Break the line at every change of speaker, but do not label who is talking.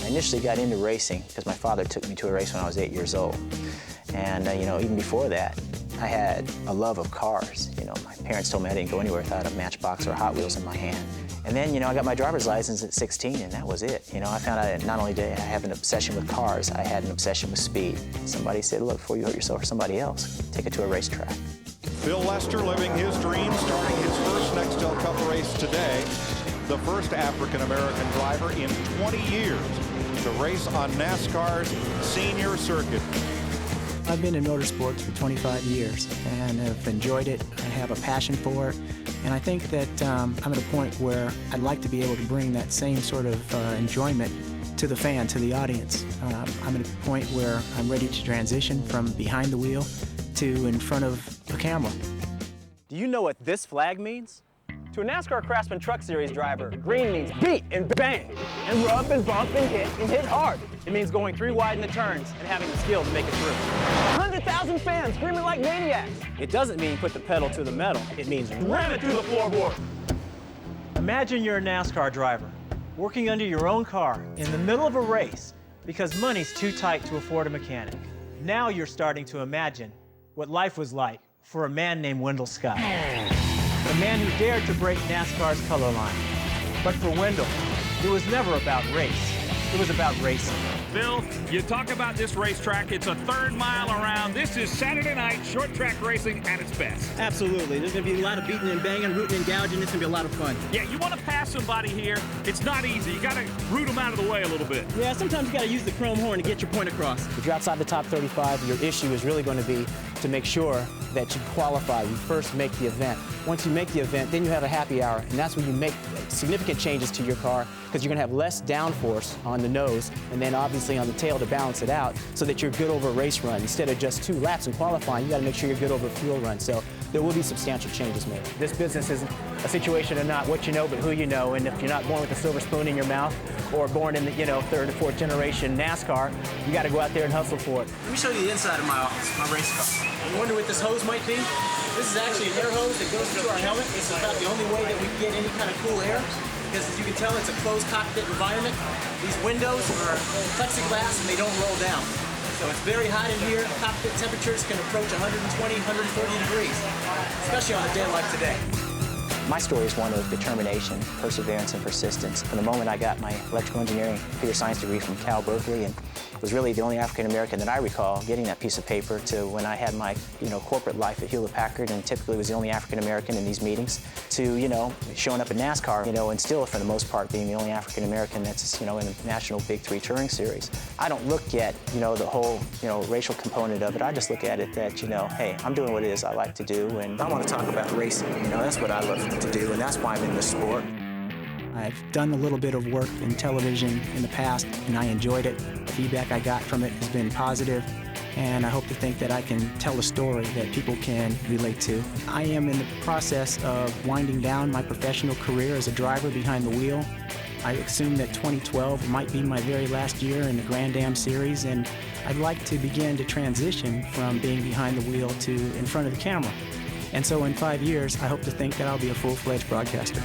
I initially got into racing because my father took me to a race when I was 8 years old. And, you know, even before that, I had a love of cars. You know, my parents told me I didn't go anywhere without a Matchbox or Hot Wheels in my hand. And then, you know, I got my driver's license at 16, and that was it. You know, I found out that not only did I have an obsession with cars, I had an obsession with speed. Somebody said, look, before you hurt yourself or somebody else, take it to a racetrack.
Phil Lester living his dream, starting his first Nextel Cup race today. The first African-American driver in 20 years to race on NASCAR's senior circuit.
I've been in motorsports for 25 years and have enjoyed it. I have a passion for it. And I think that I'm at a point where I'd like to be able to bring that same sort of enjoyment to the fan, to the audience. I'm at a point where I'm ready to transition from behind the wheel to in front of a camera.
Do you know what this flag means? To a NASCAR Craftsman Truck Series driver, green means beat and bang, and rub and bump and hit hard. It means going 3 wide in the turns and having the skill to make it through. 100,000 fans screaming like maniacs. It doesn't mean put the pedal to the metal. It means ram it through the floorboard. Imagine you're a NASCAR driver, working under your own car in the middle of a race because money's too tight to afford a mechanic. Now you're starting to imagine what life was like for a man named Wendell Scott. The man who dared to break NASCAR's color line. But for Wendell, it was never about race. It was about racing.
Bill, you talk about this racetrack, it's a 3rd mile around. This is Saturday night short track racing at its best.
Absolutely. There's going to be a lot of beating and banging, rooting and gouging. It's going to be a lot of fun.
Yeah, you want to pass somebody here, it's not easy. You got to root them out of the way a little bit.
Yeah, sometimes you got to use the chrome horn to get your point across.
If you're outside the top 35, your issue is really going to be to make sure that you qualify. You first make the event. Once you make the event, then you have a happy hour, and that's when you make significant changes to your car because you're going to have less downforce on the nose and then obviously on the tail to balance it out so that you're good over a race run. Instead of just 2 laps in qualifying, you got to make sure you're good over a fuel run. So there will be substantial changes made. This business isn't a situation of not what you know, but who you know. And if you're not born with a silver spoon in your mouth or born in the 3rd or 4th generation NASCAR, you got to go out there and hustle for it.
Let me show you the inside of my office, my race car. You wonder what this hose might be? This is actually an air hose that goes through our helmet. This is about the only way that we can get any kind of cool air. Because as you can tell, it's a closed cockpit environment. These windows are plexiglass and they don't roll down. So it's very hot in here. Cockpit temperatures can approach 120, 130 degrees, especially on a day like today.
My story is one of determination, perseverance, and persistence. From the moment I got my electrical engineering computer science degree from Cal Berkeley, and was really the only African-American that I recall getting that piece of paper, to when I had my corporate life at Hewlett-Packard and typically was the only African-American in these meetings, to showing up at NASCAR, and still for the most part being the only African-American that's in the national Big 3 touring series. I don't look at the whole racial component of it. I just look at it that hey, I'm doing what it is I like to do, and I want to talk about racing. That's what I love to do, and that's why I'm in this sport.
I've done a little bit of work in television in the past, and I enjoyed it. The feedback I got from it has been positive, and I hope to think that I can tell a story that people can relate to. I am in the process of winding down my professional career as a driver behind the wheel. I assume that 2012 might be my very last year in the Grand Am Series, and I'd like to begin to transition from being behind the wheel to in front of the camera. And so in 5 years, I hope to think that I'll be a full-fledged broadcaster.